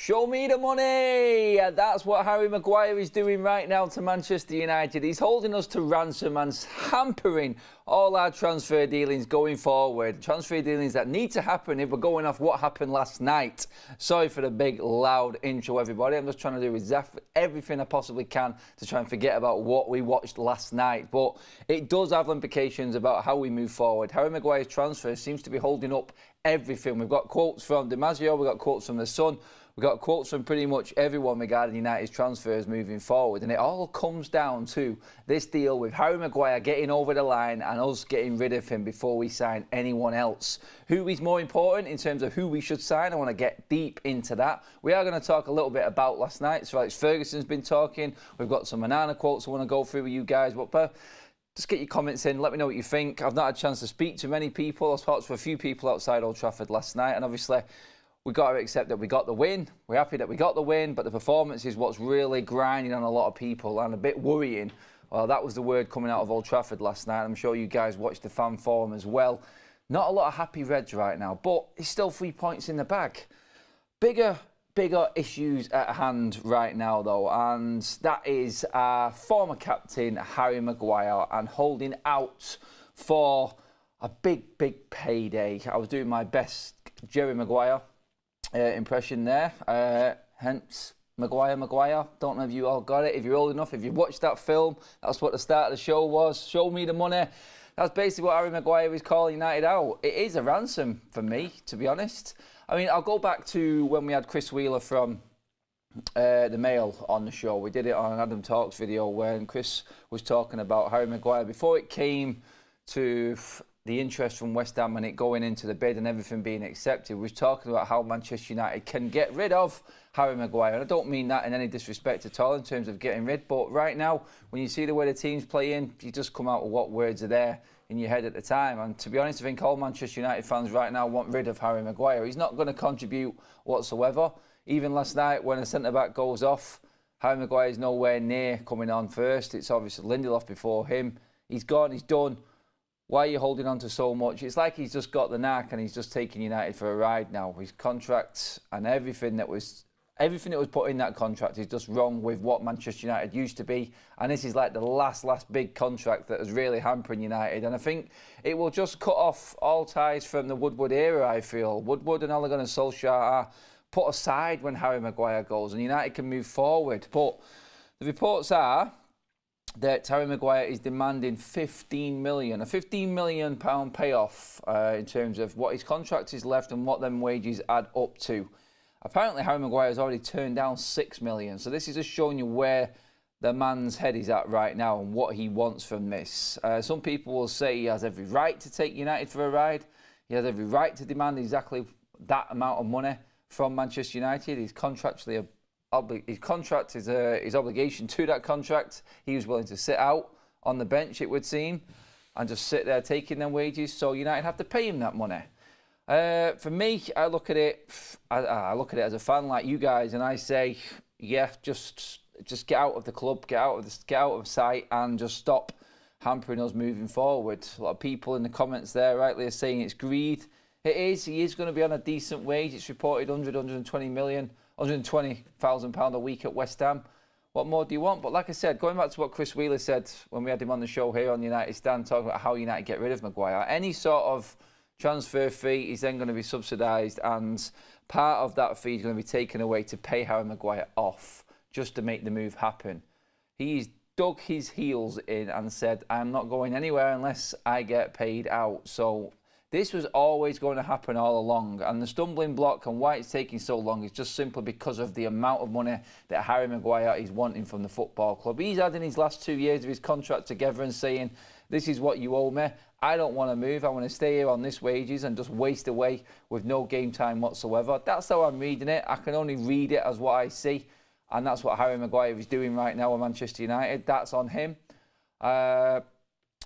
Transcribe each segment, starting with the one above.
Show me the money! That's what Harry Maguire is doing right now to Manchester United. He's holding us to ransom and hampering all our transfer dealings going forward. Transfer dealings that need to happen if we're going off what happened last night. Sorry for the big, loud intro, everybody. I'm just trying to do exactly everything I possibly can to try and forget about what we watched last night. But it does have implications about how we move forward. Harry Maguire's transfer seems to be holding up everything. We've got quotes from DiMaggio, we've got quotes from the Sun, we've got quotes from pretty much everyone regarding United's transfers moving forward. And it all comes down to this deal with Harry Maguire getting over the line and us getting rid of him before we sign anyone else. Who is more important in terms of who we should sign? I want to get deep into that. We are going to talk a little bit about last night. So Alex Ferguson's been talking. We've got some Manana quotes I want to go through with you guys. But just get your comments in. Let me know what you think. I've not had a chance to speak to many people. I spoke to a few people outside Old Trafford last night. And obviously, we've got to accept that we got the win. We're happy that we got the win. But the performance is what's really grinding on a lot of people and a bit worrying. Well, that was the word coming out of Old Trafford last night. I'm sure you guys watched the fan forum as well. Not a lot of happy Reds right now. But it's still 3 points in the bag. Bigger issues at hand right now, though, and that is our former captain, Harry Maguire, and holding out for a big payday. I was doing my best Jerry Maguire impression there, hence Maguire. Don't know if you all got it. If you're old enough, if you watched that film, that's what the start of the show was. Show me the money. That's basically what Harry Maguire is calling United out. It is a ransom for me, to be honest. I mean, I'll go back to when we had Chris Wheeler from the Mail on the show. We did it on an Adam Talks video when Chris was talking about Harry Maguire. Before it came to the interest from West Ham and it going into the bid and everything being accepted, we was talking about how Manchester United can get rid of Harry Maguire. And I don't mean that in any disrespect at all in terms of getting rid, but right now, when you see the way the team's playing, you just come out with what words are there in your head at the time. And to be honest, I think all Manchester United fans right now want rid of Harry Maguire. He's not going to contribute whatsoever. Even last night when a centre-back goes off, Harry Maguire is nowhere near coming on first. It's obviously Lindelof before him. He's gone, he's done. Why are you holding on to so much? It's like he's just got the knack and he's just taking United for a ride now. His contract and everything that was put in that contract is just wrong with what Manchester United used to be. And this is like the last big contract that is really hampering United. And I think it will just cut off all ties from the Woodward era, I feel. Woodward and Ole Gunnar Solskjaer are put aside when Harry Maguire goes and United can move forward. But the reports are that Harry Maguire is demanding 15 million, a 15 million pound payoff in terms of what his contract is left and what them wages add up to. Apparently, Harry Maguire has already turned down 6 million. So this is just showing you where the man's head is at right now and what he wants from this. Some people will say he has every right to take United for a ride. He has every right to demand exactly that amount of money from Manchester United. He's contractually his contract is his obligation to that contract. He was willing to sit out on the bench, it would seem, and just sit there taking them wages. So United have to pay him that money. For me, I look at it. I look at it as a fan like you guys, and I say, yeah, just get out of the club, get out of sight, and just stop hampering us moving forward. A lot of people in the comments there rightly are saying it's greed. It is. He is going to be on a decent wage. It's reported 120,000 pound a week at West Ham. What more do you want? But like I said, going back to what Chris Wheeler said when we had him on the show here on United Stand, talking about how United get rid of Maguire, any sort of transfer fee is then going to be subsidised, and part of that fee is going to be taken away to pay Harry Maguire off just to make the move happen. He's dug his heels in and said, I'm not going anywhere unless I get paid out. So this was always going to happen all along, and the stumbling block and why it's taking so long is just simply because of the amount of money that Harry Maguire is wanting from the football club. He's had in his last 2 years of his contract together and saying, this is what you owe me. I don't want to move. I want to stay here on this wages and just waste away with no game time whatsoever. That's how I'm reading it. I can only read it as what I see, and that's what Harry Maguire is doing right now at Manchester United. That's on him, and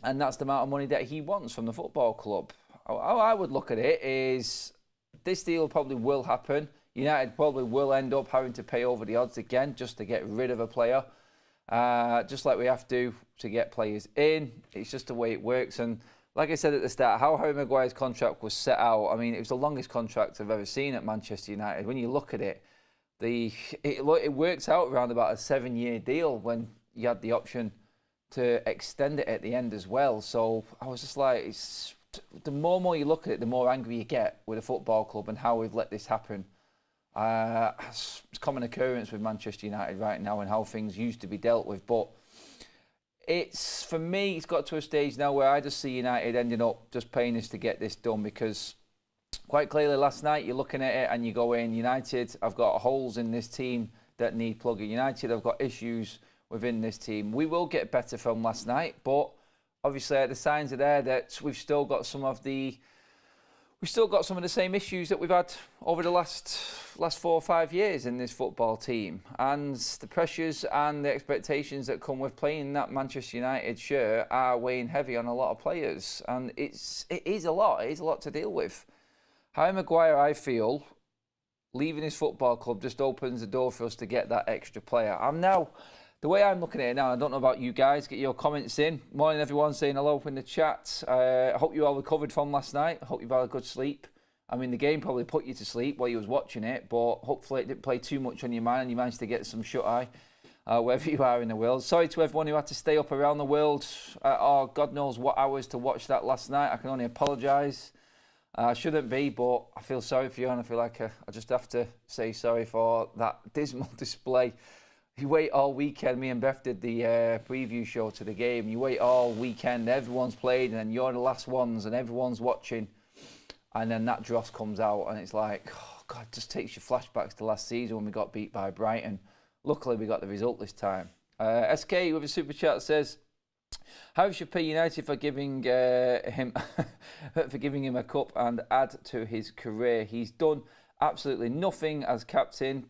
that's the amount of money that he wants from the football club. How I would look at it is this deal probably will happen. United probably will end up having to pay over the odds again just to get rid of a player. Just like we have to get players in. It's just the way it works. And like I said at the start, how Harry Maguire's contract was set out, I mean, it was the longest contract I've ever seen at Manchester United. When you look at it, it worked out around about a 7-year deal when you had the option to extend it at the end as well. So I was just like, the more and more you look at it, the more angry you get with a football club and how we've let this happen. It's a common occurrence with Manchester United right now and how things used to be dealt with. But for me, it's got to a stage now where I just see United ending up just paying us to get this done, because quite clearly last night you're looking at it and you go in, United have got holes in this team that need plugging. United have got issues within this team. We will get better from last night, but obviously the signs are there that we've still got some of the same issues that we've had over the last 4 or 5 years in this football team, and the pressures and the expectations that come with playing that Manchester United shirt are weighing heavy on a lot of players, and it is a lot to deal with. Harry Maguire, I feel, leaving his football club just opens the door for us to get that extra player. The way I'm looking at it now, I don't know about you guys, get your comments in. Morning everyone, saying hello in the chat. I hope you all recovered from last night. I hope you've had a good sleep. I mean, the game probably put you to sleep while you was watching it, but hopefully it didn't play too much on your mind and you managed to get some shut-eye wherever you are in the world. Sorry to everyone who had to stay up around the world or God knows what hours to watch that last night. I can only apologise. I shouldn't be, but I feel sorry for you, and I feel like I just have to say sorry for that dismal display. You wait all weekend. Me and Beth did the preview show to the game. You wait all weekend. Everyone's played, and then you're the last ones, and everyone's watching. And then that dross comes out, and it's like, oh God, it just takes you flashbacks to last season when we got beat by Brighton. Luckily, we got the result this time. SK with a super chat says, how should pay United for giving him a cup and add to his career? He's done absolutely nothing as captain.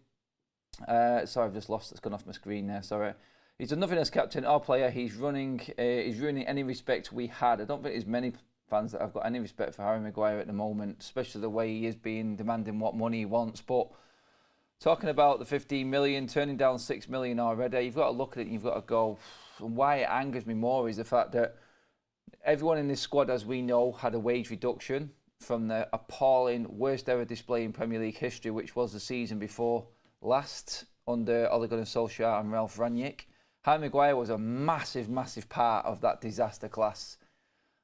Sorry, I've just lost. It's gone off my screen there. Sorry. He's done nothing as captain or player. He's ruining any respect we had. I don't think there's many fans that have got any respect for Harry Maguire at the moment, especially the way he is being demanding what money he wants. But talking about the 15 million, turning down 6 million already, you've got to look at it and you've got to go. And why it angers me more is the fact that everyone in this squad, as we know, had a wage reduction from the appalling worst ever display in Premier League history, which was the season before last under Ole Gunnar Solskjaer and Ralph Rangnick. Harry Maguire was a massive, massive part of that disaster class.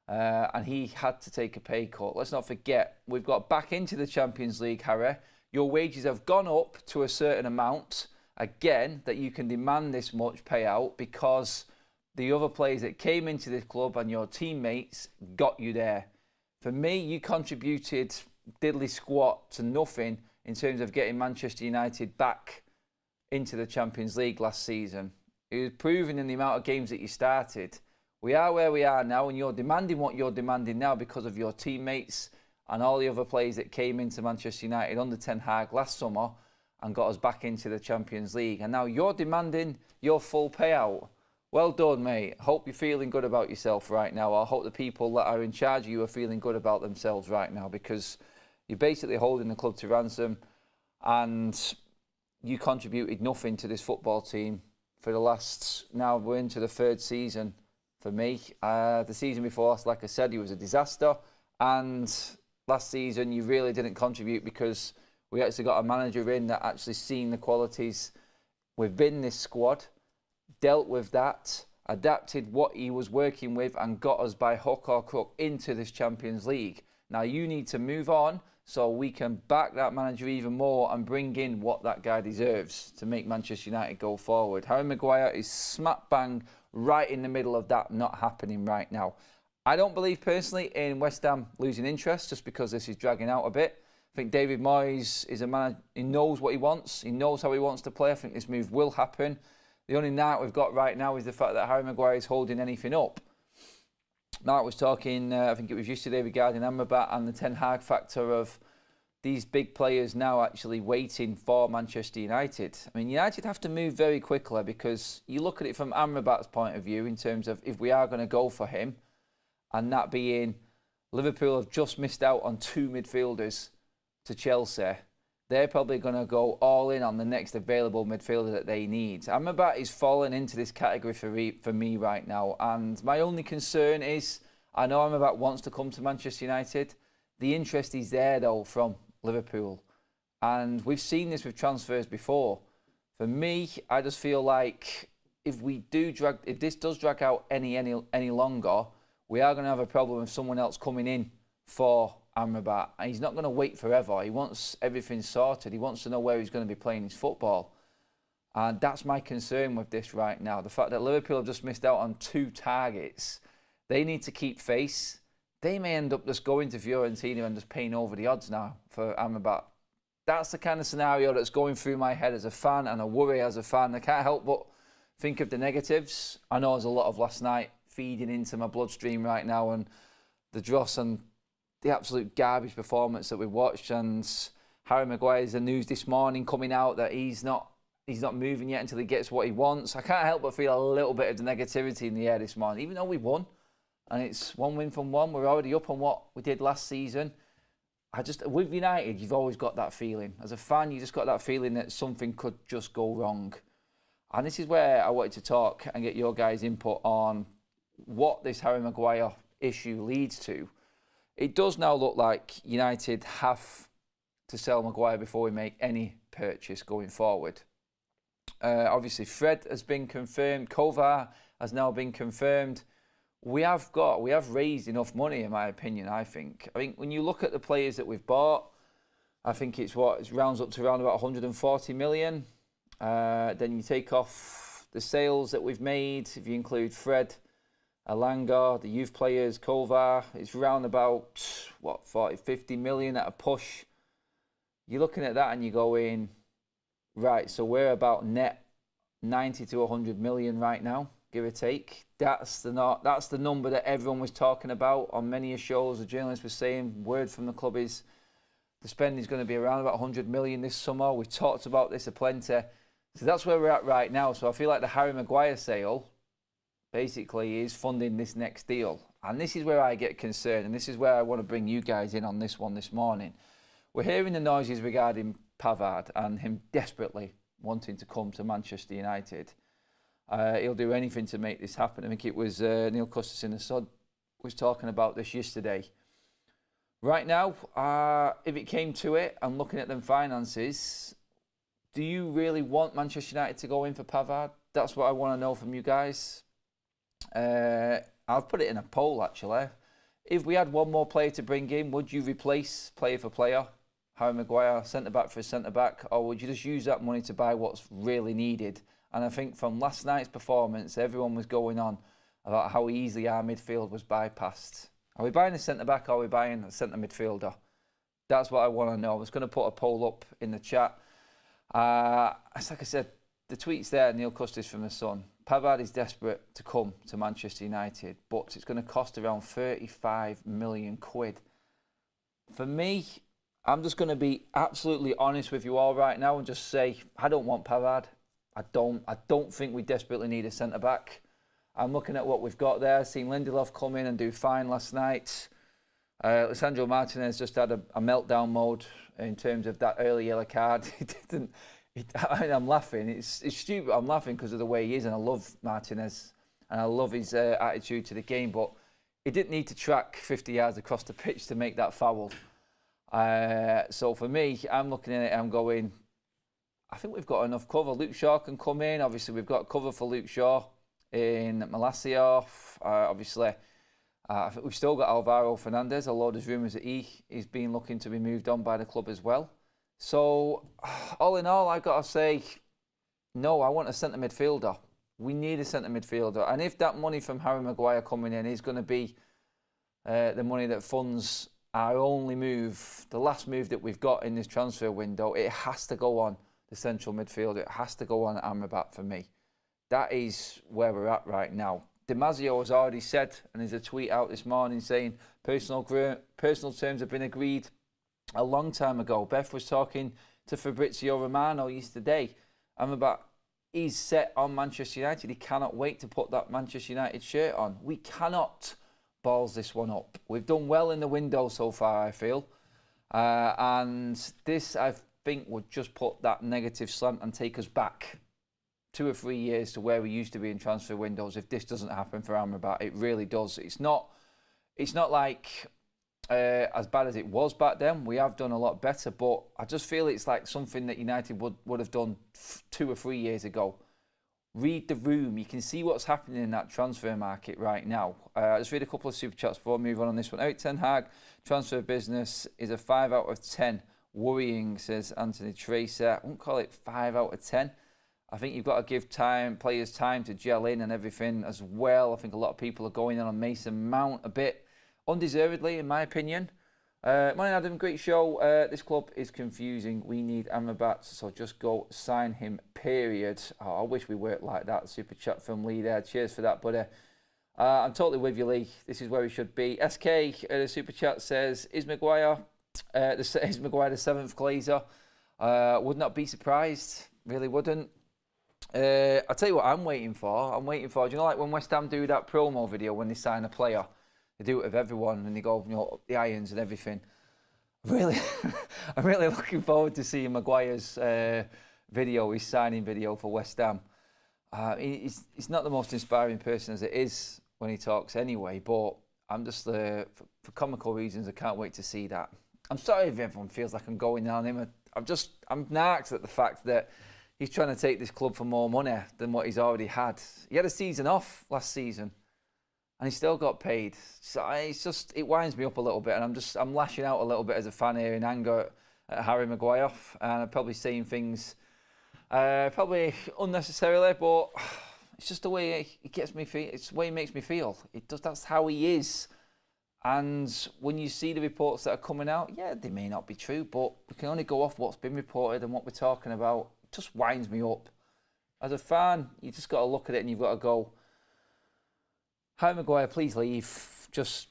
And he had to take a pay cut. Let's not forget, we've got back into the Champions League, Harry. Your wages have gone up to a certain amount, again, that you can demand this much payout because the other players that came into this club and your teammates got you there. For me, you contributed diddly squat to nothing in terms of getting Manchester United back into the Champions League last season. It was proven in the amount of games that you started. We are where we are now, and you're demanding what you're demanding now because of your teammates and all the other players that came into Manchester United under Ten Hag last summer and got us back into the Champions League. And now you're demanding your full payout. Well done, mate. Hope you're feeling good about yourself right now. I hope the people that are in charge of you are feeling good about themselves right now, because you're basically holding the club to ransom and you contributed nothing to this football team for the last, now we're into the 3rd season for me. The season before last, like I said, it was a disaster. And last season, you really didn't contribute because we actually got a manager in that actually seen the qualities within this squad, dealt with that, adapted what he was working with and got us by hook or crook into this Champions League. Now you need to move on so we can back that manager even more and bring in what that guy deserves to make Manchester United go forward. Harry Maguire is smack bang right in the middle of that not happening right now. I don't believe personally in West Ham losing interest just because this is dragging out a bit. I think David Moyes is a man, he knows what he wants. He knows how he wants to play. I think this move will happen. The only doubt we've got right now is the fact that Harry Maguire is holding anything up. Mark was talking, I think it was yesterday, regarding Amrabat and the Ten Hag factor of these big players now actually waiting for Manchester United. I mean, United have to move very quickly because you look at it from Amrabat's point of view in terms of if we are going to go for him, and that being Liverpool have just missed out on 2 midfielders to Chelsea. They're probably going to go all in on the next available midfielder that they need. Amrabat is falling into this category for me right now. And my only concern is, I know Amrabat wants to come to Manchester United. The interest is there, though, from Liverpool. And we've seen this with transfers before. For me, I just feel like if this does drag out any longer, we are going to have a problem with someone else coming in for Amrabat. And he's not going to wait forever. He wants everything sorted. He wants to know where he's going to be playing his football. And that's my concern with this right now. The fact that Liverpool have just missed out on 2 targets. They need to keep face. They may end up just going to Fiorentina and just paying over the odds now for Amrabat. That's the kind of scenario that's going through my head as a fan, and I worry as a fan. I can't help but think of the negatives. I know there's a lot of last night feeding into my bloodstream right now, and the dross and the absolute garbage performance that we watched. And Harry Maguire's the news this morning coming out that he's not moving yet until he gets what he wants. I can't help but feel a little bit of the negativity in the air this morning, even though we won. And it's 1 win from 1. We're already up on what we did last season. With United, you've always got that feeling. As a fan, you just got that feeling that something could just go wrong. And this is where I wanted to talk and get your guys' input on what this Harry Maguire issue leads to. It does now look like United have to sell Maguire before we make any purchase going forward. Obviously, Fred has been confirmed. Pavard has now been confirmed. We have raised enough money, in my opinion. I think when you look at the players that we've bought, I think it rounds up to around about 140 million. Then you take off the sales that we've made. If you include Fred, Alanga, the youth players, Pavard, it's round about 40, 50 million at a push. You're looking at that and you're going, right, so we're about net 90 to 100 million right now, give or take. That's the number that everyone was talking about on many shows. The journalists were saying, word from the club is the spending is going to be around about 100 million this summer. We've talked about this aplenty. So that's where we're at right now. So I feel like the Harry Maguire sale basically is funding this next deal. And this is where I get concerned. And this is where I want to bring you guys in on this one this morning. We're hearing the noises regarding Pavard and him desperately wanting to come to Manchester United. He'll do anything to make this happen. I think it was Neil Custis in the Sud was talking about this yesterday. Right now, if it came to it, and looking at them finances, do you really want Manchester United to go in for Pavard? That's what I want to know from you guys. I'll put it in a poll, actually. If we had one more player to bring in, would you replace player for player, Harry Maguire, centre-back for centre-back, or would you just use that money to buy what's really needed? And I think from last night's performance, everyone was going on about how easily our midfield was bypassed. Are we buying a centre-back or are we buying a centre midfielder? That's what I want to know. I was going to put a poll up in the chat. Like I said, the tweet's there, Neil Custis from The Sun. Pavard is desperate to come to Manchester United, but it's going to cost around 35 million quid. For me, I'm just going to be absolutely honest with you all right now and just say, I don't want Pavard. I don't think we desperately need a centre-back. I'm looking at what we've got there. Seen Lindelof come in and do fine last night. Lisandro Martinez just had a meltdown mode in terms of that early yellow card. I'm laughing. It's stupid. I'm laughing because of the way he is, and I love Martinez and I love his attitude to the game. But he didn't need to track 50 yards across the pitch to make that foul. So for me, I'm looking at it. I'm going, I think we've got enough cover. Luke Shaw can come in. Obviously, we've got cover for Luke Shaw in Malacia. Obviously, I think we've still got Alvaro Fernandez, although there's rumours that he's been looking to be moved on by the club as well. So, all in all, I've got to say, no, I want a centre midfielder. We need a centre midfielder. And if that money from Harry Maguire coming in is going to be the money that funds our only move, the last move that we've got in this transfer window, it has to go on the central midfielder. It has to go on Amrabat for me. That is where we're at right now. Damasio has already said, and there's a tweet out this morning saying personal terms have been agreed a long time ago. Beth was talking to Fabrizio Romano yesterday. Amrabat is set on Manchester United. He cannot wait to put that Manchester United shirt on. We cannot balls this one up. We've done well in the window so far, I feel. And this, I think, would just put that negative slant and take us back 2 or 3 years to where we used to be in transfer windows if this doesn't happen for Amrabat. It really does. It's not like as bad as it was back then. We have done a lot better, but I just feel it's like something that United would have done 2 or 3 years ago. Read the room. You can see what's happening in that transfer market right now. I'll just read a couple of super chats before I move on this one. Eric Ten Hag, transfer business is a 5 out of 10. Worrying, says Anthony Tracer. I won't call it 5 out of 10. I think you've got to give players time to gel in and everything as well. I think a lot of people are going in on Mason Mount a bit undeservedly, in my opinion. Morning, Adam. Great show. This club is confusing. We need Amrabat, so just go sign him, period. Oh, I wish we worked like that. Super chat from Lee there. Cheers for that, buddy. I'm totally with you, Lee. This is where we should be. SK, the super chat says, is Maguire the 7th Glazer? Would not be surprised. Really wouldn't. I'll tell you what I'm waiting for. Do you know, like when West Ham do that promo video when they sign a player? They do it with everyone and they go, you know, up the irons and everything. Really, I'm really looking forward to seeing Maguire's video, his signing video for West Ham. He's not the most inspiring person as it is when he talks anyway, but I'm just, for comical reasons, I can't wait to see that. I'm sorry if everyone feels like I'm going on him. I'm narked at the fact that he's trying to take this club for more money than what he's already had. He had a season off last season. And he still got paid. So it winds me up a little bit, and I'm lashing out a little bit as a fan here in anger at Harry Maguire, and I'm probably saying things probably unnecessarily, but it's just the way it gets me feel. It's the way he makes me feel. That's how he is. And when you see the reports that are coming out, yeah, they may not be true, but we can only go off what's been reported and what we're talking about. It just winds me up. As a fan, you just got to look at it and you've got to go, Harry Maguire, please leave. Just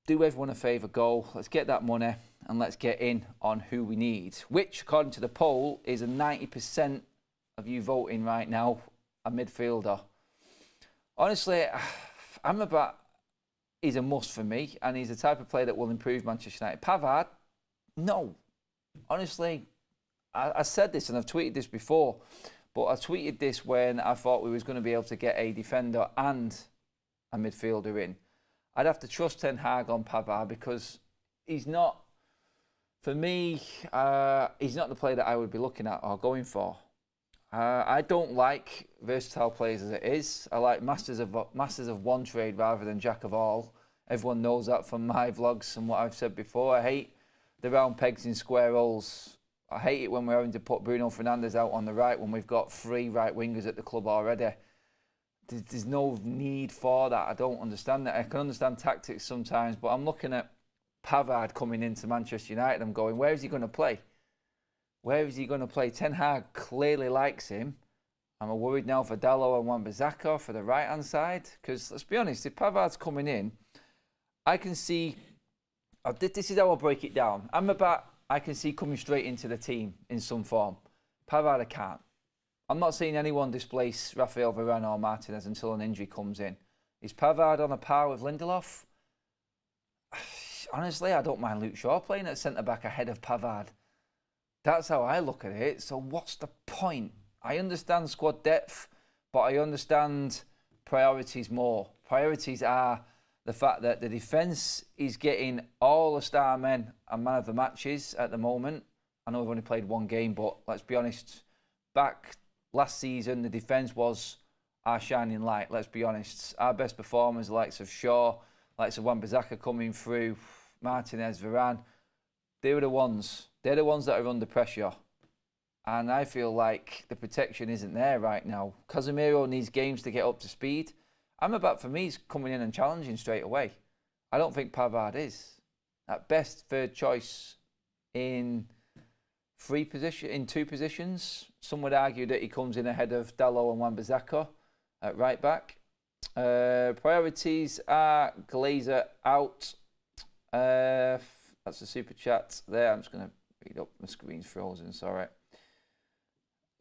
do everyone a favour, go. Let's get that money and let's get in on who we need. Which, according to the poll, is a 90% of you voting right now, a midfielder. Honestly, Amrabat is a must for me, and he's the type of player that will improve Manchester United. Pavard, no. Honestly, I said this and I've tweeted this before, but I tweeted this when I thought we was going to be able to get a defender and a midfielder in. I'd have to trust Ten Hag on Pavard because he's not, for me, he's not the player that I would be looking at or going for. I don't like versatile players as it is. I like masters of one trade rather than jack of all. Everyone knows that from my vlogs and what I've said before. I hate the round pegs in square holes. I hate it when we're having to put Bruno Fernandes out on the right when we've got 3 right wingers at the club already. There's no need for that. I don't understand that. I can understand tactics sometimes, but I'm looking at Pavard coming into Manchester United. I'm going, where is he going to play? Where is he going to play? Ten Hag clearly likes him. I'm worried now for Dalot and Wan-Bissaka for the right-hand side. Because let's be honest, if Pavard's coming in, I can see, this is how I'll break it down. Amrabat, I can see coming straight into the team in some form. Pavard, I can't. I'm not seeing anyone displace Rafael Varane or Martinez until an injury comes in. Is Pavard on a par with Lindelof? Honestly, I don't mind Luke Shaw playing at centre-back ahead of Pavard. That's how I look at it. So what's the point? I understand squad depth, but I understand priorities more. Priorities are the fact that the defence is getting all the star men and man of the matches at the moment. I know we've only played 1 game, but let's be honest, back last season, the defence was our shining light, let's be honest. Our best performers, the likes of Shaw, likes of Wan-Bissaka coming through, Martinez, Varane, they were the ones. They're the ones that are under pressure. And I feel like the protection isn't there right now. Casemiro needs games to get up to speed. Amrabat, for me, is coming in and challenging straight away. I don't think Pavard is. At best, 3rd choice in 2 positions. Some would argue that he comes in ahead of Dalot and Wan-Bissaka at right back. Priorities are Glazer out. That's the super chat there. I'm just going to read up. My screen's frozen, sorry.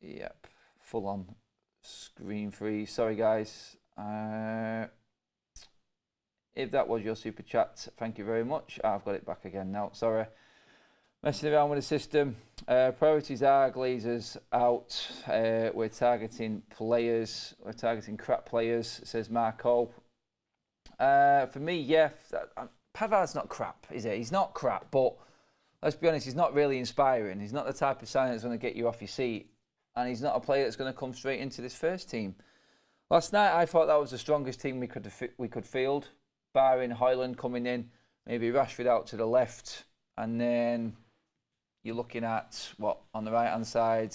Yep, full on screen freeze. Sorry, guys. If that was your super chat, thank you very much. I've got it back again now. Sorry. Messing around with the system. Priorities are Glazers out. We're targeting players. We're targeting crap players, says Marco. For me, yeah, Pavard's not crap, is he? He's not crap, but let's be honest, he's not really inspiring. He's not the type of signing that's going to get you off your seat, and he's not a player that's going to come straight into this first team. Last night, I thought that was the strongest team we could field, barring Højlund coming in, maybe Rashford out to the left, and then you're looking at, what, on the right-hand side,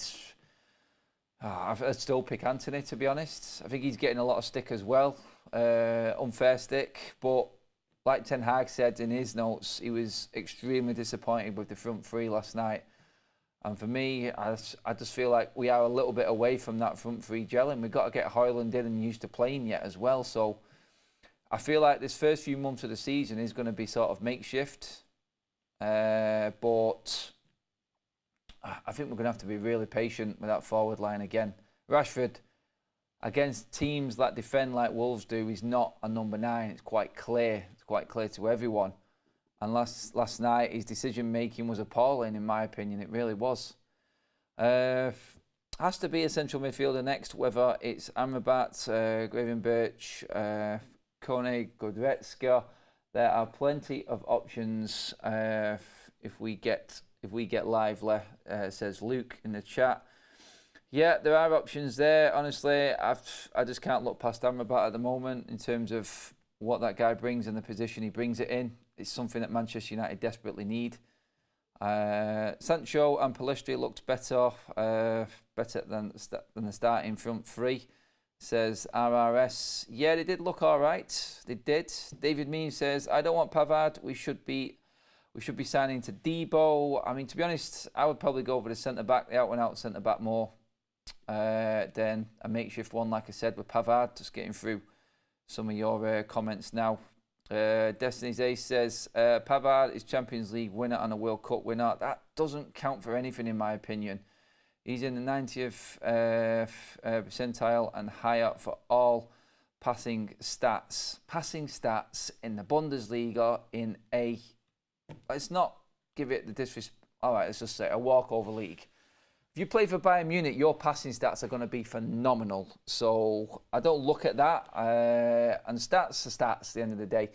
I'd still pick Anthony, to be honest. I think he's getting a lot of stick as well, unfair stick, but like Ten Hag said in his notes, he was extremely disappointed with the front three last night. And for me, I just feel like we are a little bit away from that front three gelling. We've got to get Højlund in and used to playing yet as well. So I feel like this first few months of the season is going to be sort of makeshift. But I think we're going to have to be really patient with that forward line again. Rashford, against teams that defend like Wolves do, he's not a number 9. It's quite clear. It's quite clear to everyone. And last night, his decision-making was appalling, in my opinion. It really was. Has to be a central midfielder next, whether it's Amrabat, Gravenberch, Kone, Goretzka. There are plenty of options if we get lively, says Luke in the chat. Yeah, there are options there. Honestly, I just can't look past Amrabat at the moment in terms of what that guy brings and the position he brings it in. It's something that Manchester United desperately need. Sancho and Pellistri looked better than the starting front three, says RRS. Yeah, they did look all right. They did. David Mean says, I don't want Pavard. We should be signing to Debo. I mean, to be honest, I would probably go for the centre-back, the out-and-out centre-back more than a makeshift one, like I said, with Pavard. Just getting through some of your comments now. Destiny's Ace says, Pavard is Champions League winner and a World Cup winner. That doesn't count for anything, in my opinion. He's in the 90th percentile and higher for all passing stats. Passing stats in the Bundesliga in a... Let's not give it the disrespect. All right, let's just say a walkover league. If you play for Bayern Munich, your passing stats are going to be phenomenal. So I don't look at that. And stats are stats at the end of the day.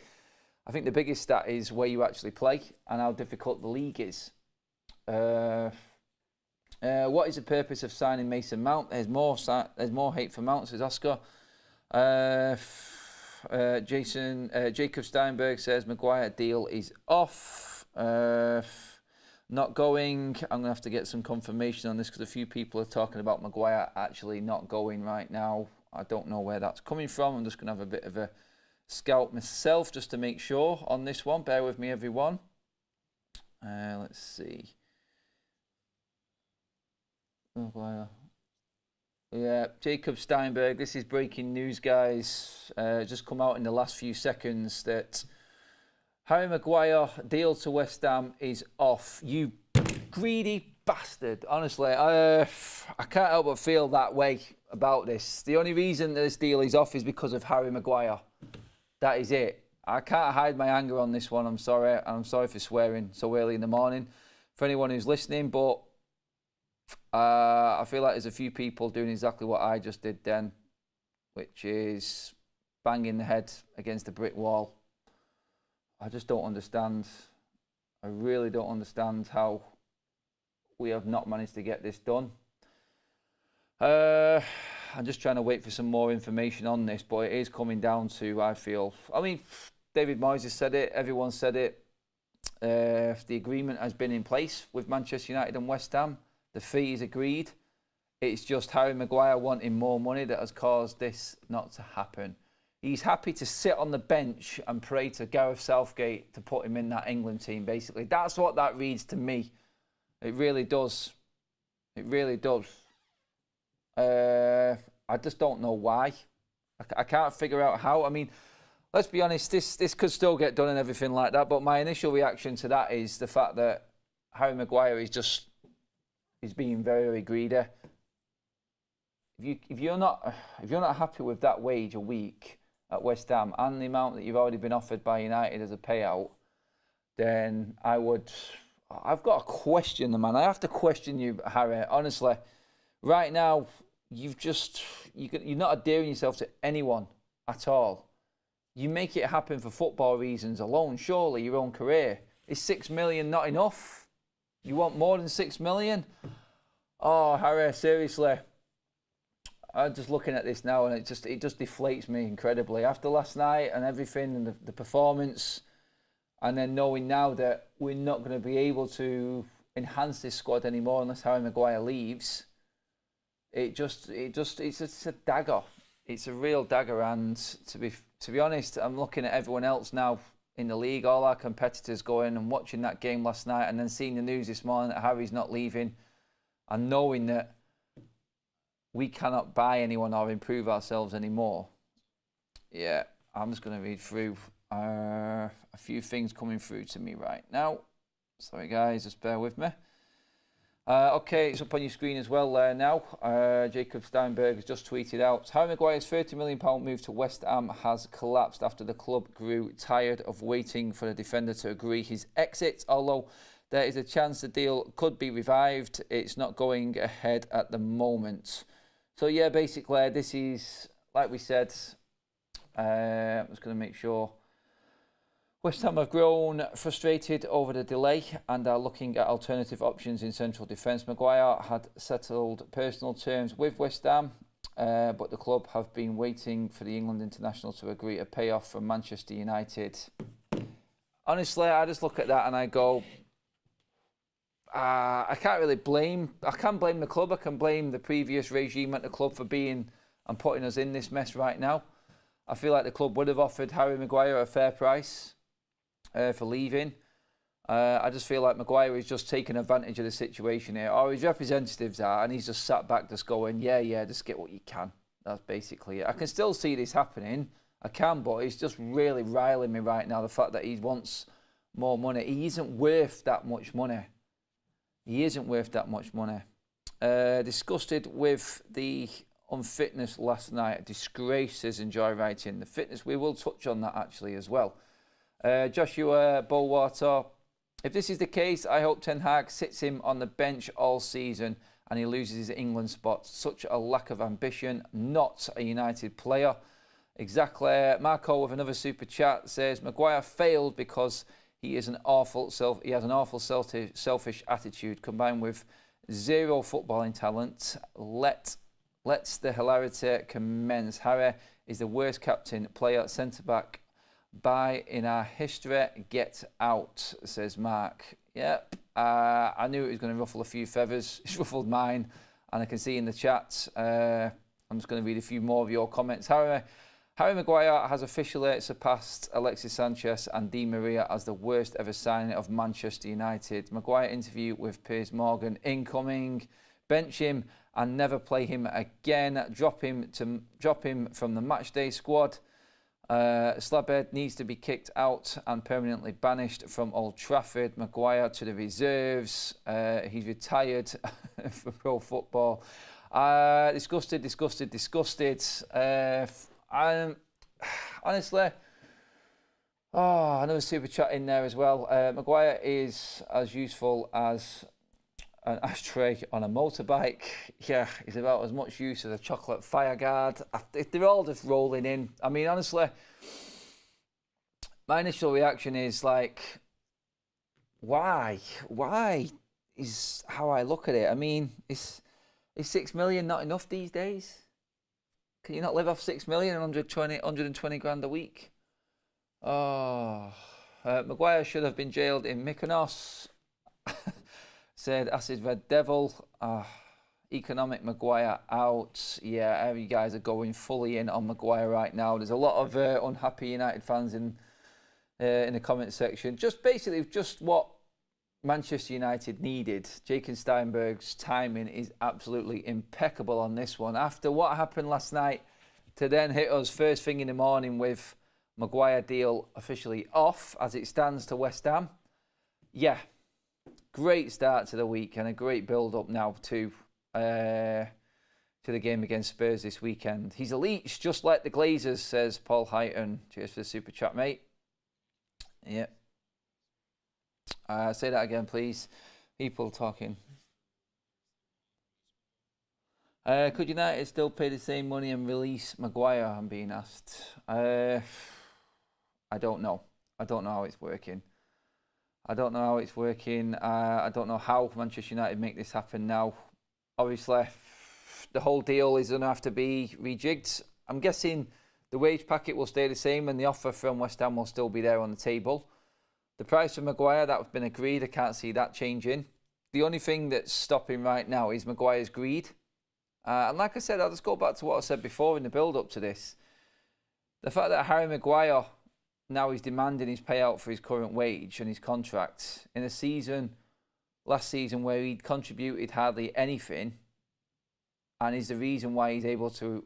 I think the biggest stat is where you actually play and how difficult the league is. What is the purpose of signing Mason Mount? There's more hate for Mount, says Oscar. Jacob Steinberg says Maguire deal is off. Not going. I'm going to have to get some confirmation on this because a few people are talking about Maguire actually not going right now. I don't know where that's coming from. I'm just going to have a bit of a scout myself just to make sure on this one. Bear with me, everyone. Let's see. Maguire. Yeah, Jacob Steinberg. This is breaking news, guys. Just come out in the last few seconds that Harry Maguire deal to West Ham is off. You greedy bastard. Honestly, I can't help but feel that way about this. The only reason this deal is off is because of Harry Maguire. That is it. I can't hide my anger on this one. I'm sorry. I'm sorry for swearing so early in the morning for anyone who's listening, but I feel like there's a few people doing exactly what I just did then, which is banging the head against a brick wall. I just don't understand. I really don't understand how we have not managed to get this done. I'm just trying to wait for some more information on this, but it is coming down to, I feel, I mean, David Moyes has said it, everyone said it. The agreement has been in place with Manchester United and West Ham. The fee is agreed. It's just Harry Maguire wanting more money that has caused this not to happen. He's happy to sit on the bench and pray to Gareth Southgate to put him in that England team, basically. That's what that reads to me. It really does. It really does. I just don't know why. I can't figure out how. I mean, let's be honest, this could still get done and everything like that, but my initial reaction to that is the fact that Harry Maguire is being very, very greedy. If you're not happy with that wage a week at West Ham and the amount that you've already been offered by United as a payout, then I've got to question the man. I have to question you, Harry. Honestly, right now, you're not adhering yourself to anyone at all. you make it happen for football reasons alone, surely, your own career. Is 6 million not enough? You want more than 6 million? Oh, Harry, seriously. I'm just looking at this now and it just deflates me incredibly. After last night and everything and the performance, and then knowing now that we're not going to be able to enhance this squad anymore unless Harry Maguire leaves, it's just a dagger. It's a real dagger. And to be honest, I'm looking at everyone else now in the league, all our competitors going and watching that game last night, and then seeing the news this morning that Harry's not leaving, and knowing that we cannot buy anyone or improve ourselves anymore. Yeah, I'm just going to read through a few things coming through to me right now. Sorry guys, just bear with me. Okay, it's up on your screen as well now. Jacob Steinberg has just tweeted out, Harry Maguire's £30 million move to West Ham has collapsed after the club grew tired of waiting for the defender to agree his exit. Although there is a chance the deal could be revived, it's not going ahead at the moment. So yeah, basically this is, like we said, I'm just going to make sure. West Ham have grown frustrated over the delay and are looking at alternative options in central defence. Maguire had settled personal terms with West Ham, but the club have been waiting for the England international to agree a payoff from Manchester United. Honestly, I just look at that and I go, I can't really blame. I can blame the club. I can blame the previous regime at the club for being and putting us in this mess right now. I feel like the club would have offered Harry Maguire a fair price for leaving. I just feel like Maguire is just taking advantage of the situation here, or his representatives are, and he's just sat back just going, yeah, just get what you can. That's basically it. I can still see this happening. I can, but it's just really riling me right now, the fact that he wants more money. He isn't worth that much money. He isn't worth that much money. Disgusted with the unfitness last night. Disgrace, says Enjoy Writing. The fitness, we will touch on that actually as well. Joshua Bowater, if this is the case, I hope Ten Hag sits him on the bench all season and he loses his England spot. Such a lack of ambition, not a United player. Exactly. Marco with another super chat says Maguire failed because he has an awful selfish attitude combined with zero footballing talent. Let's the hilarity commence. Harry is the worst captain, player, centre-back by in our history. Get out, says Mark. Yep, I knew it was going to ruffle a few feathers. It's ruffled mine, and I can see in the chat. I'm just going to read a few more of your comments. Harry Maguire has officially surpassed Alexis Sanchez and Di Maria as the worst ever signing of Manchester United. Maguire interview with Piers Morgan incoming. Bench him and never play him again. Drop him from the matchday squad. Slabhead needs to be kicked out and permanently banished from Old Trafford. Maguire to the reserves. He's retired for pro football. Disgusted. Honestly, another super chat in there as well. Maguire is as useful as an ashtray on a motorbike. Yeah, he's about as much use as a chocolate fire guard. They're all just rolling in. I mean, honestly, my initial reaction is like, why? Why is how I look at it. I mean, is 6 million not enough these days? Can you not live off 6 million and 120 grand a week? Maguire should have been jailed in Mykonos. Said Acid Red Devil. Economic Maguire out. Yeah, you guys are going fully in on Maguire right now. There's a lot of unhappy United fans in the comment section. Just basically just what Manchester United needed. Jacob Steinberg's timing is absolutely impeccable on this one. After what happened last night, to then hit us first thing in the morning with Maguire deal officially off as it stands to West Ham. Yeah, great start to the week and a great build-up now to the game against Spurs this weekend. He's elite, just like the Glazers, says Paul Heighton. Cheers for the super chat, mate. Yeah. Say that again, please. People talking. Could United still pay the same money and release Maguire? I'm being asked. I don't know. I don't know how it's working. I don't know how it's working. I don't know how Manchester United make this happen now. Obviously, the whole deal is going to have to be rejigged. I'm guessing the wage packet will stay the same and the offer from West Ham will still be there on the table. The price of Maguire, that's been agreed. I can't see that changing. The only thing that's stopping right now is Maguire's greed. And like I said, I'll just go back to what I said before in the build-up to this. The fact that Harry Maguire now is demanding his payout for his current wage and his contract in a season, last season, where he'd contributed hardly anything, and is the reason why he's able to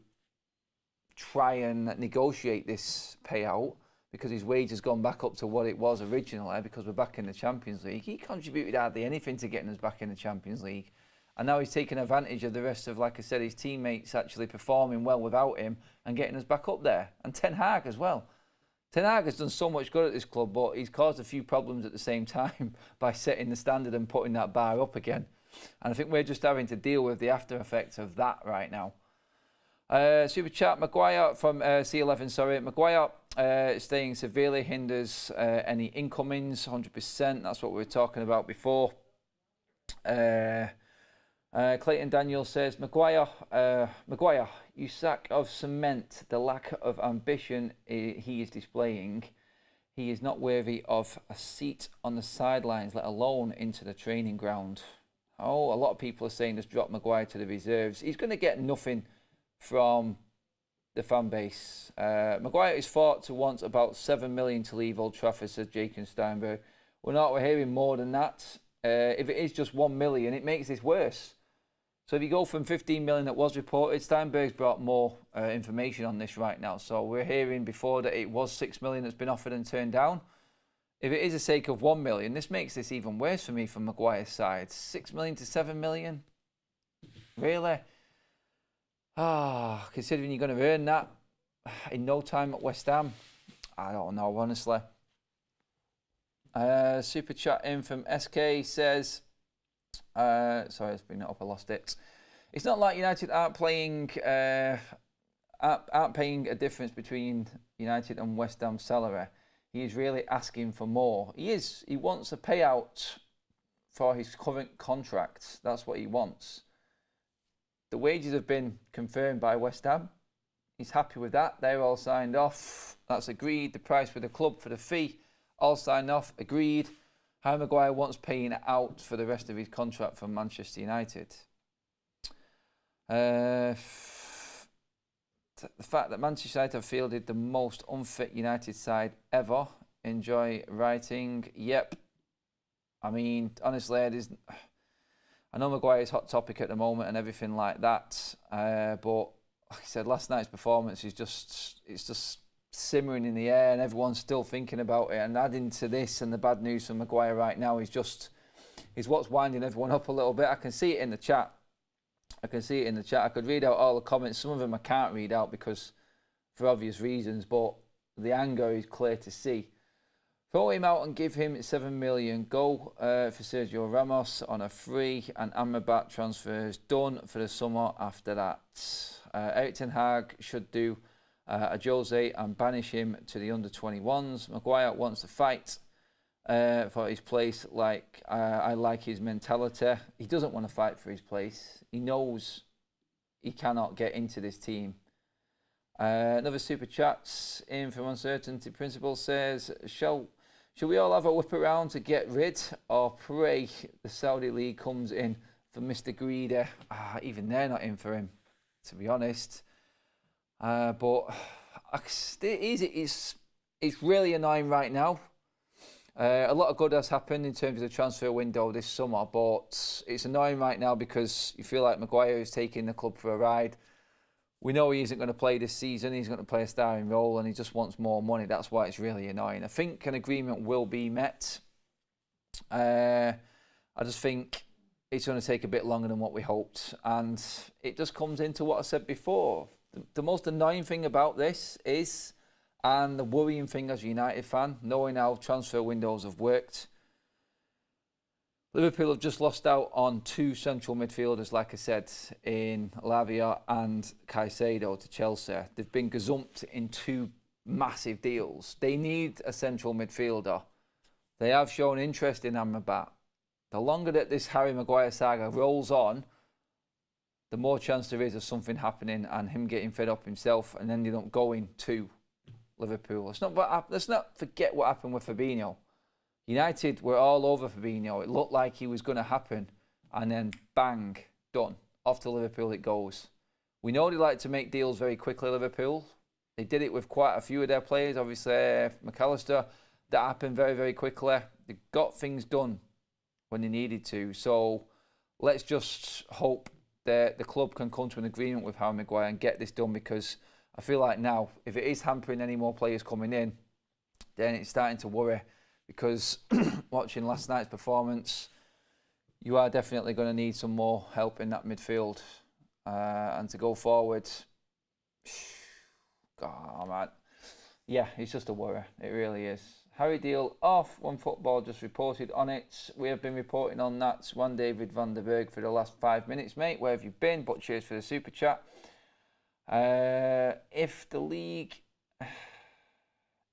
try and negotiate this payout, because his wage has gone back up to what it was originally because we're back in the Champions League. He contributed hardly anything to getting us back in the Champions League. And now he's taking advantage of the rest of, like I said, his teammates actually performing well without him and getting us back up there. And Ten Hag as well. Ten Hag has done so much good at this club, but he's caused a few problems at the same time by setting the standard and putting that bar up again. And I think we're just having to deal with the after effects of that right now. Super chat, Maguire from C11, sorry. Maguire staying severely hinders any incomings, 100%. That's what we were talking about before. Clayton Daniel says, Maguire, you sack of cement, the lack of ambition he is displaying. He is not worthy of a seat on the sidelines, let alone into the training ground. Oh, a lot of people are saying just drop Maguire to the reserves. He's going to get nothing from the fan base. Maguire is thought to want about 7 million to leave Old Trafford, says Jake Steinberg. We're hearing more than that. If it is just 1 million, it makes this worse. So if you go from 15 million that was reported, Steinberg's brought more information on this right now. So we're hearing before that it was 6 million that's been offered and turned down. If it is a sake of 1 million, this makes this even worse for me from Maguire's side. 6 million to 7 million? Really? Considering you're going to earn that in no time at West Ham, I don't know, honestly. Super chat in from SK says, sorry, it's been up, I lost it. It's not like United aren't paying a difference between United and West Ham salary. He is really asking for more. He is. He wants a payout for his current contract. That's what he wants. The wages have been confirmed by West Ham. He's happy with that. They're all signed off. That's agreed. The price for the club for the fee, all signed off, agreed. Harry Maguire wants paying out for the rest of his contract from Manchester United. The fact that Manchester United have fielded the most unfit United side ever. Enjoy writing. Yep. I mean, honestly, I know Maguire's hot topic at the moment and everything like that. But like I said, last night's performance is just simmering in the air and everyone's still thinking about it. And adding to this and the bad news from Maguire right now is what's winding everyone up a little bit. I can see it in the chat. I could read out all the comments. Some of them I can't read out because for obvious reasons, but the anger is clear to see. Throw him out and give him 7 million. Go for Sergio Ramos on a free, and Amrabat transfers done for the summer after that. Eric Ten Hag should do a Jose and banish him to the under-21s. Maguire wants to fight for his place. I like his mentality. He doesn't want to fight for his place. He knows he cannot get into this team. Another super chat in from Uncertainty Principle says, Should we all have a whip around to get rid or pray the Saudi League comes in for Mr. Greedy? Even they're not in for him, to be honest. But it's really annoying right now. A lot of good has happened in terms of the transfer window this summer, but it's annoying right now because you feel like Maguire is taking the club for a ride. We know he isn't going to play this season. He's going to play a starring role and he just wants more money. That's why it's really annoying. I think an agreement will be met. I just think it's going to take a bit longer than what we hoped. And it just comes into what I said before. The most annoying thing about this is, and the worrying thing as a United fan, knowing how transfer windows have worked, Liverpool have just lost out on two central midfielders, like I said, in Lavia and Caicedo to Chelsea. They've been gazumped in two massive deals. They need a central midfielder. They have shown interest in Amrabat. The longer that this Harry Maguire saga rolls on, the more chance there is of something happening and him getting fed up himself and ending up going to Liverpool. Let's not forget what happened with Fabinho. United were all over Fabinho. It looked like he was going to happen, and then bang, done. Off to Liverpool it goes. We know they like to make deals very quickly, Liverpool. They did it with quite a few of their players. Obviously, McAllister, that happened very, very quickly. They got things done when they needed to. So let's just hope that the club can come to an agreement with Harry Maguire and get this done, because I feel like now, if it is hampering any more players coming in, then it's starting to worry, because watching last night's performance, you are definitely going to need some more help in that midfield. And to go forward, God, man. Yeah, it's just a worry. It really is. Harry deal off. One Football just reported on it. We have been reporting on that. One David van der Berg for the last 5 minutes, mate. Where have you been? But cheers for the super chat. If the league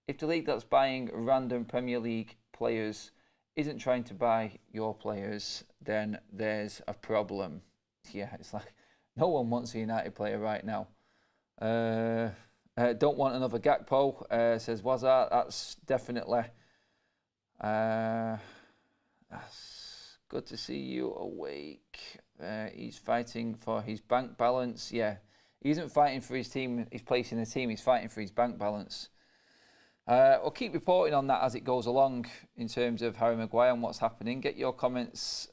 that's buying random Premier League players isn't trying to buy your players, then there's a problem. Yeah, it's like no one wants a United player right now. Don't want another Gakpo, says Wazar. That's definitely... that's good to see you awake. He's fighting for his bank balance. Yeah, he isn't fighting for his team, his place in the team. He's fighting for his bank balance. We'll keep reporting on that as it goes along in terms of Harry Maguire and what's happening. Get your comments,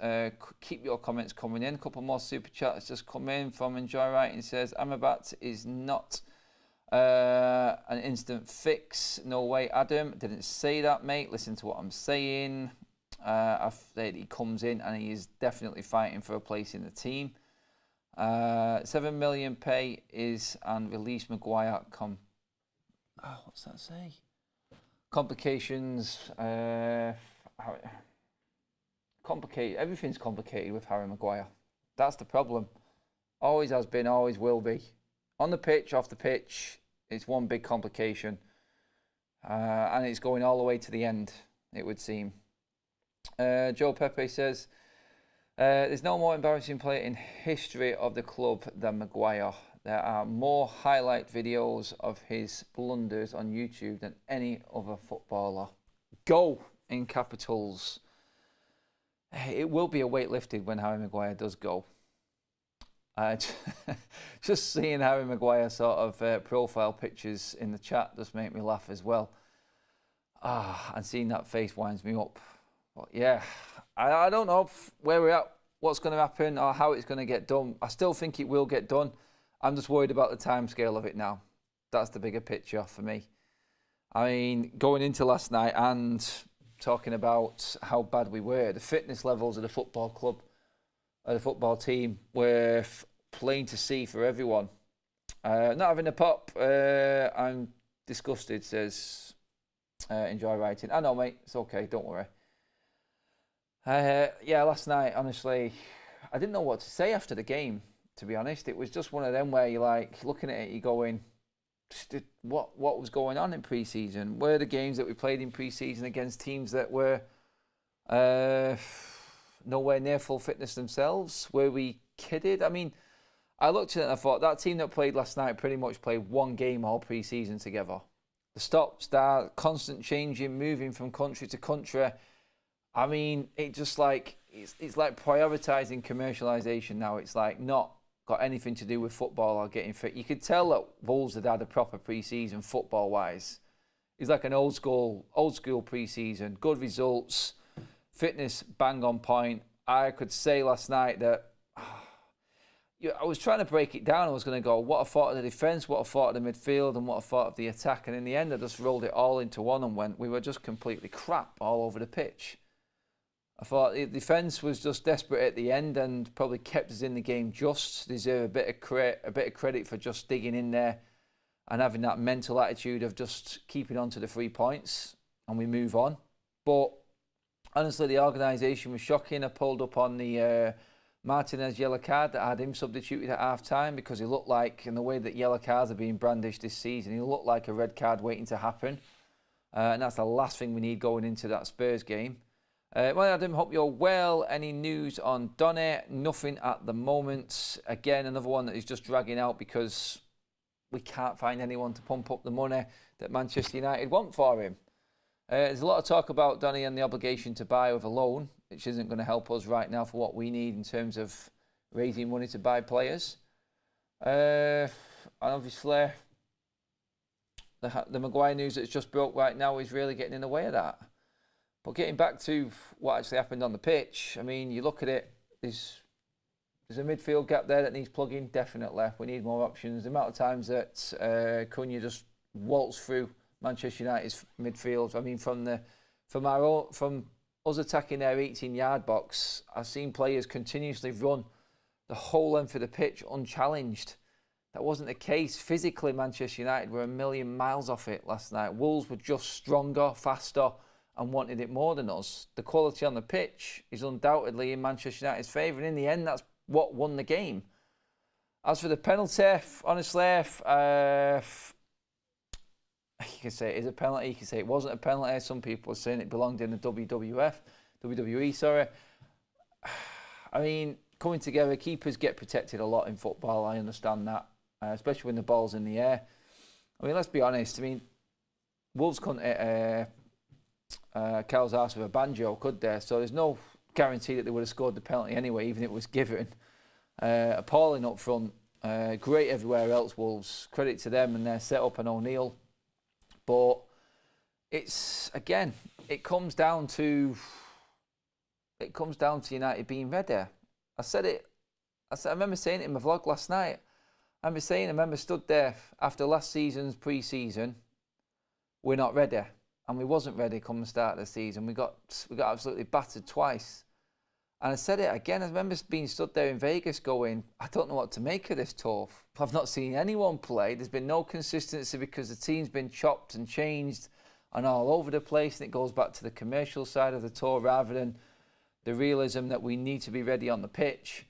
keep your comments coming in. A couple more super chats just come in from Enjoy Writing. Says Amrabat is not an instant fix. No way, Adam. Didn't say that, mate. Listen to what I'm saying. I think he comes in and he is definitely fighting for a place in the team. 7 million pay is and release Maguire. What's that say? Complications. Complicated. Everything's complicated with Harry Maguire. That's the problem. Always has been, always will be. On the pitch, off the pitch, it's one big complication. And it's going all the way to the end, it would seem. Joe Pepe says, there's no more embarrassing player in history of the club than Maguire. There are more highlight videos of his blunders on YouTube than any other footballer. Go in capitals. It will be a weight lifted when Harry Maguire does go. Just seeing Harry Maguire sort of profile pictures in the chat does make me laugh as well. And seeing that face winds me up. But yeah, I don't know where we're at, what's going to happen or how it's going to get done. I still think it will get done. I'm just worried about the time scale of it now. That's the bigger picture for me. I mean, going into last night and talking about how bad we were, the fitness levels of the football club, the football team were plain to see for everyone. Not having a pop, I'm disgusted, says Enjoy Writing. I know, mate, it's okay, don't worry. Yeah, last night, honestly, I didn't know what to say after the game, to be honest. It was just one of them where you're like, looking at it, you're going, what was going on in pre-season? Were the games that we played in pre-season against teams that were nowhere near full fitness themselves? Were we kidded? I mean, I looked at it and I thought, that team that played last night pretty much played one game all pre-season together. The stop-start, constant changing, moving from country to country. I mean, it just like, it's like prioritising commercialisation now. It's like not got anything to do with football or getting fit. You could tell that Wolves had a proper pre-season football-wise. It's like an old school pre-season. Good results, fitness bang on point. I could say last night that I was trying to break it down. I was going to go, what I thought of the defence, what I thought of the midfield, and what I thought of the attack. And in the end, I just rolled it all into one and went, we were just completely crap all over the pitch. I thought the defence was just desperate at the end and probably kept us in the game just. Deserve a bit of credit for just digging in there and having that mental attitude of just keeping on to the 3 points and we move on. But honestly, the organisation was shocking. I pulled up on the Martinez yellow card that had him substituted at half-time because he looked like, in the way that yellow cards are being brandished this season, he looked like a red card waiting to happen. And that's the last thing we need going into that Spurs game. Well, Adam, hope you're well. Any news on Donny? Nothing at the moment. Again, another one that is just dragging out because we can't find anyone to pump up the money that Manchester United want for him. There's a lot of talk about Donny and the obligation to buy with a loan, which isn't going to help us right now for what we need in terms of raising money to buy players. And obviously, the Maguire news that's just broke right now is really getting in the way of that. But getting back to what actually happened on the pitch, I mean, you look at it, there's a midfield gap there that needs plugging, definitely. We need more options. The amount of times that Cunha just waltzed through Manchester United's midfield, I mean, from us attacking their 18-yard box, I've seen players continuously run the whole length of the pitch unchallenged. That wasn't the case. Physically, Manchester United were a million miles off it last night. Wolves were just stronger, faster, and wanted it more than us. The quality on the pitch is undoubtedly in Manchester United's favour, and in the end, that's what won the game. As for the penalty, honestly, you can say it is a penalty, you can say it wasn't a penalty. Some people are saying it belonged in the WWE, sorry. I mean, coming together, keepers get protected a lot in football, I understand that, especially when the ball's in the air. I mean, let's be honest, I mean, Wolves couldn't hit Carl's arse with a banjo, could they? So there's no guarantee that they would have scored the penalty anyway, even if it was given. Appalling up front, great everywhere else, Wolves. Credit to them and their setup and O'Neill. But it's, again, it comes down to United being ready. I remember saying it in my vlog last night. I remember stood there after last season's pre-season, we're not ready. And we wasn't ready come the start of the season. We got absolutely battered twice. And I said it again. I remember being stood there in Vegas going, I don't know what to make of this tour. I've not seen anyone play. There's been no consistency because the team's been chopped and changed and all over the place. And it goes back to the commercial side of the tour rather than the realism that we need to be ready on the pitch.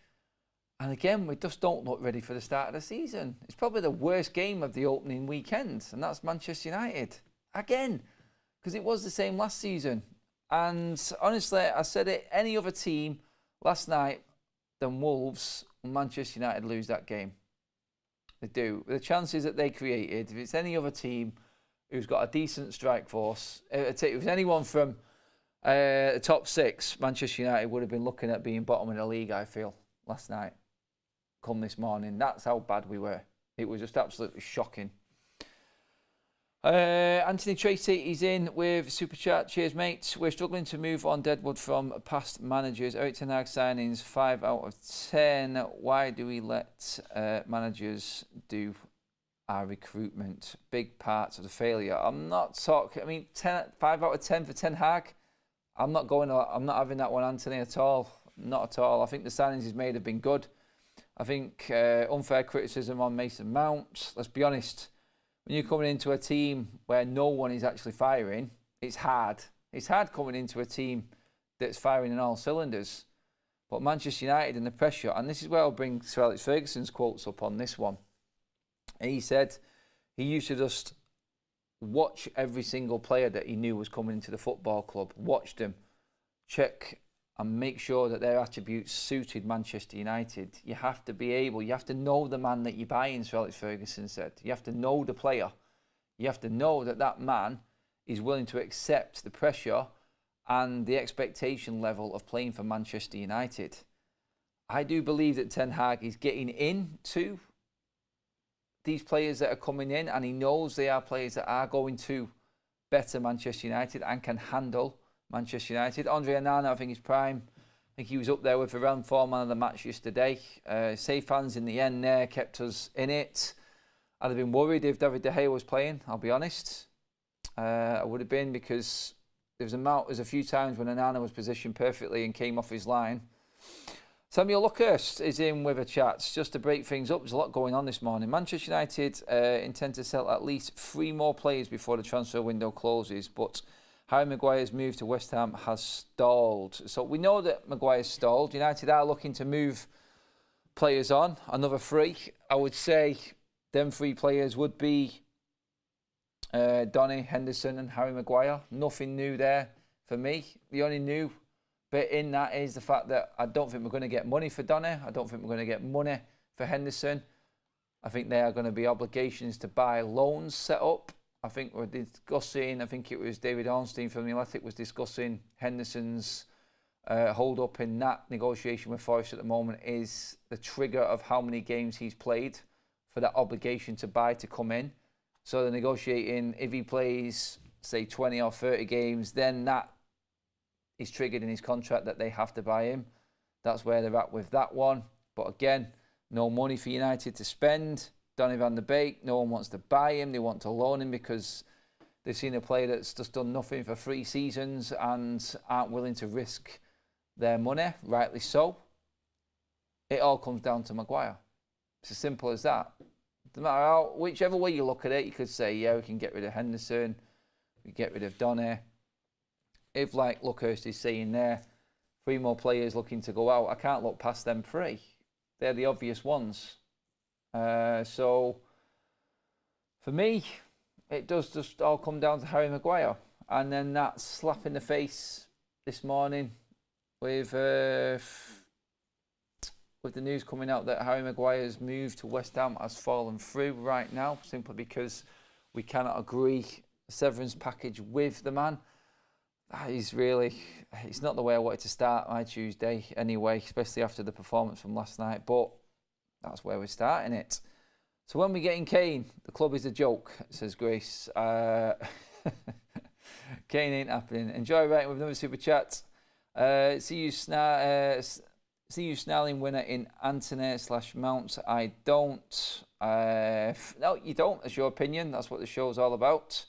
And again, we just don't look ready for the start of the season. It's probably the worst game of the opening weekend, and that's Manchester United. Again, because it was the same last season. And honestly, I said it, any other team last night than Wolves, Manchester United lose that game. They do. The chances that they created, if it's any other team who's got a decent strike force, if it was anyone from the top six, Manchester United would have been looking at being bottom of the league, I feel, last night. Come this morning. That's how bad we were. It was just absolutely shocking. Anthony Tracy, he's in with Super Chat. Cheers, mate. We're struggling to move on Deadwood from past managers. Eric Ten Hag signings 5 out of 10. Why do we let managers do our recruitment? Big parts of the failure. I'm not talking. I mean, 5 out of 10 for Ten Hag. I'm not having that one, Anthony, at all. Not at all. I think the signings he's made have been good. I think unfair criticism on Mason Mount. Let's be honest. When you're coming into a team where no one is actually firing, it's hard. It's hard coming into a team that's firing in all cylinders. But Manchester United and the pressure, and this is where I'll bring Sir Alex Ferguson's quotes up on this one. He said he used to just watch every single player that he knew was coming into the football club, watch them, check and make sure that their attributes suited Manchester United. You have to know the man that you're buying, Sir Alex Ferguson said. You have to know the player. You have to know that that man is willing to accept the pressure and the expectation level of playing for Manchester United. I do believe that Ten Hag is getting into these players that are coming in, and he knows they are players that are going to better Manchester United and can handle Manchester United. Andre Onana, I think he's prime. I think he was up there with the round 4 man of the match yesterday. Safe fans in the end there kept us in it. I'd have been worried if David De Gea was playing, I'll be honest. I would have been, because there's a few times when Onana was positioned perfectly and came off his line. Samuel Luckhurst is in with a chat. Just to break things up, there's a lot going on this morning. Manchester United intend to sell at least 3 more players before the transfer window closes, but Harry Maguire's move to West Ham has stalled. So we know that Maguire's stalled. United are looking to move players on. Another three. I would say them three players would be Donny, Henderson and Harry Maguire. Nothing new there for me. The only new bit in that is the fact that I don't think we're going to get money for Donny. I don't think we're going to get money for Henderson. I think there are going to be obligations to buy loans set up. I think we're discussing, I think it was David Ornstein from The Athletic was discussing Henderson's hold up in that negotiation with Forest at the moment is the trigger of how many games he's played for that obligation to buy to come in. So they're negotiating, if he plays, say, 20 or 30 games, then that is triggered in his contract that they have to buy him. That's where they're at with that one. But again, no money for United to spend. Donny van de Beek, no one wants to buy him. They want to loan him because they've seen a player that's just done nothing for 3 seasons and aren't willing to risk their money, rightly so. It all comes down to Maguire. It's as simple as that. No matter how, whichever way you look at it, you could say, yeah, we can get rid of Henderson, we get rid of Donny. If, like Luckhurst is saying there, 3 more players looking to go out, I can't look past them 3. They're the obvious ones. So, for me, it does just all come down to Harry Maguire. And then that slap in the face this morning with the news coming out that Harry Maguire's move to West Ham has fallen through right now, simply because we cannot agree a severance package with the man. It's not the way I wanted to start my Tuesday anyway, especially after the performance from last night, but that's where we're starting it. So when we get in Kane, the club is a joke, says Grace. Kane ain't happening. Enjoy writing with another super chat. See you snarling winner in Anthony/Mount. I don't. No, you don't. That's your opinion. That's what the show's all about.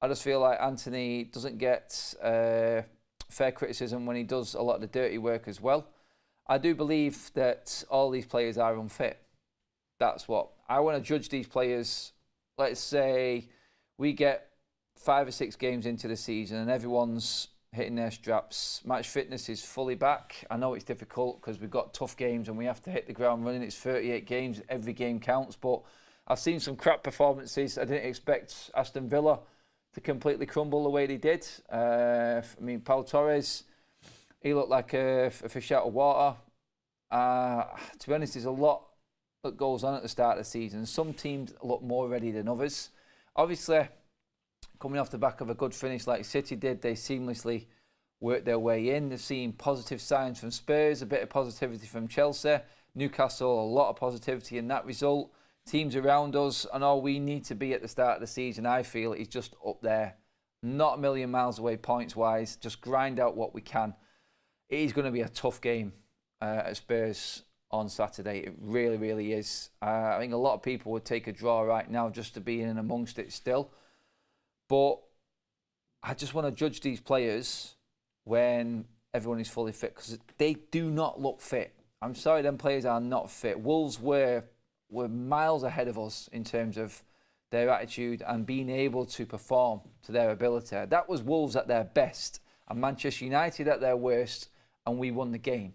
I just feel like Anthony doesn't get fair criticism when he does a lot of the dirty work as well. I do believe that all these players are unfit. That's what I want to judge these players. Let's say we get 5 or 6 games into the season and everyone's hitting their straps. Match fitness is fully back. I know it's difficult because we've got tough games and we have to hit the ground running. It's 38 games. Every game counts. But I've seen some crap performances. I didn't expect Aston Villa to completely crumble the way they did. I mean, Paul Torres, he looked like a fish out of water. To be honest, there's a lot that goes on at the start of the season. Some teams look more ready than others. Obviously, coming off the back of a good finish like City did, they seamlessly worked their way in. They've seen positive signs from Spurs, a bit of positivity from Chelsea. Newcastle, a lot of positivity in that result. Teams around us, and all we need to be at the start of the season, I feel, is just up there. Not a million miles away points-wise. Just grind out what we can. It is going to be a tough game at Spurs on Saturday. It really, really is. I think a lot of people would take a draw right now just to be in and amongst it still. But I just want to judge these players when everyone is fully fit, because they do not look fit. I'm sorry, them players are not fit. Wolves were miles ahead of us in terms of their attitude and being able to perform to their ability. That was Wolves at their best and Manchester United at their worst, and we won the game.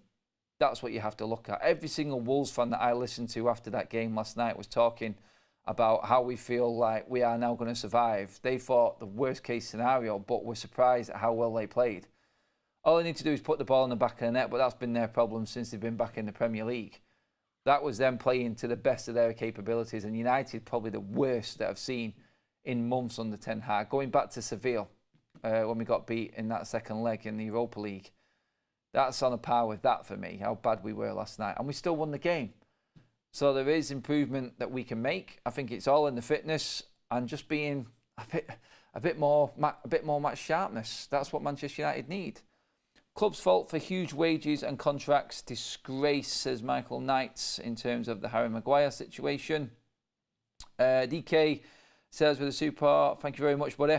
That's what you have to look at. Every single Wolves fan that I listened to after that game last night was talking about how we feel like we are now going to survive. They thought the worst case scenario, but were surprised at how well they played. All they need to do is put the ball in the back of the net, but that's been their problem since they've been back in the Premier League. That was them playing to the best of their capabilities, and United probably the worst that I've seen in months under Ten Hag. Going back to Seville, when we got beat in that second leg in the Europa League, that's on a par with that for me, how bad we were last night. And we still won the game. So there is improvement that we can make. I think it's all in the fitness and just being a bit more match sharpness. That's what Manchester United need. Club's fault for huge wages and contracts. Disgrace, says Michael Knights, in terms of the Harry Maguire situation. DK says with a super, thank you very much, buddy.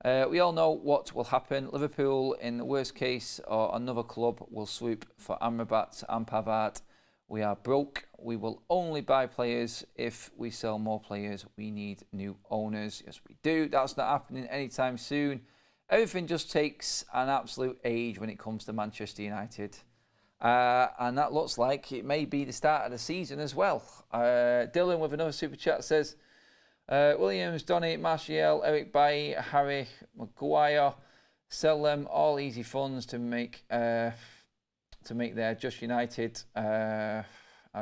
We all know what will happen. Liverpool, in the worst case, or another club will swoop for Amrabat and Pavard. We are broke. We will only buy players if we sell more players. We need new owners. Yes, we do. That's not happening anytime soon. everything just takes an absolute age when it comes to Manchester United. And that looks like it may be the start of the season as well. Dylan with another super chat says, Williams, Donny, Martial, Eric Bailly, Harry Maguire, sell them all easy funds to make their Just United our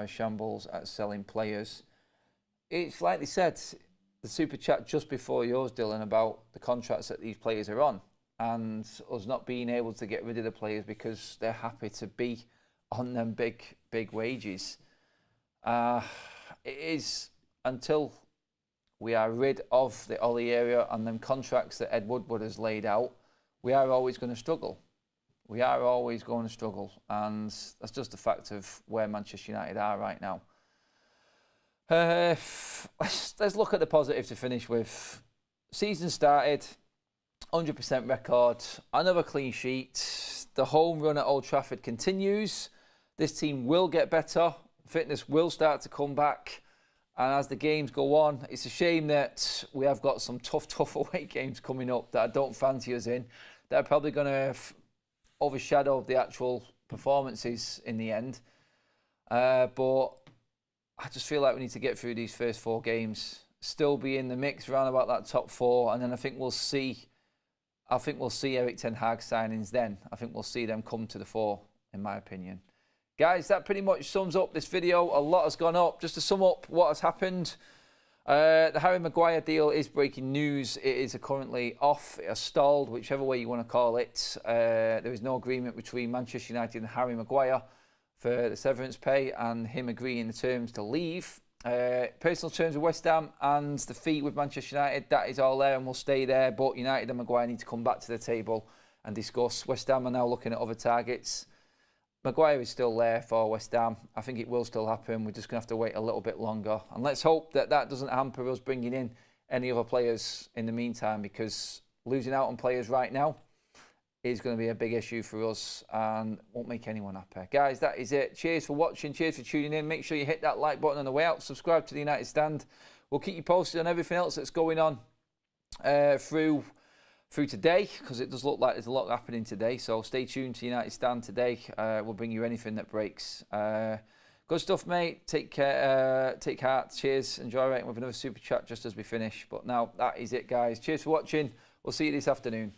shambles at selling players. It's like they said, the super chat just before yours, Dylan, about the contracts that these players are on and us not being able to get rid of the players because they're happy to be on them big wages. It is until we are rid of the Ollie area and them contracts that Ed Woodward has laid out, we are always going to struggle. We are always going to struggle, and that's just a fact of where Manchester United are right now. Let's look at the positive to finish with. Season started, 100% record, another clean sheet. The home run at Old Trafford continues. This team will get better. Fitness will start to come back. And as the games go on, it's a shame that we have got some tough away games coming up that I don't fancy us in. That are probably going to overshadow the actual performances in the end. But I just feel like we need to get through these first 4 games, still be in the mix around about that top 4, and then I think we'll see Eric Ten Hag signings then. I think we'll see them come to the fore, in my opinion. Guys, that pretty much sums up this video. A lot has gone up. Just to sum up what has happened, the Harry Maguire deal is breaking news. It is currently off. It has stalled, whichever way you want to call it. There is no agreement between Manchester United and Harry Maguire for the severance pay and him agreeing the terms to leave. Personal terms with West Ham and the fee with Manchester United, that is all there and will stay there. But United and Maguire need to come back to the table and discuss. West Ham are now looking at other targets. Maguire is still there for West Ham. I think it will still happen. We're just going to have to wait a little bit longer. And let's hope that that doesn't hamper us bringing in any other players in the meantime, because losing out on players right now is going to be a big issue for us and won't make anyone happy. Guys, that is it. Cheers for watching. Cheers for tuning in. Make sure you hit that like button on the way out. Subscribe to the United Stand. We'll keep you posted on everything else that's going on through today, because it does look like there's a lot happening today. So stay tuned to United Stand today. We'll bring you anything that breaks. Good stuff, mate. Take care. Take heart. Cheers. Enjoy writing with another super chat just as we finish. But now that is it, guys. Cheers for watching. We'll see you this afternoon.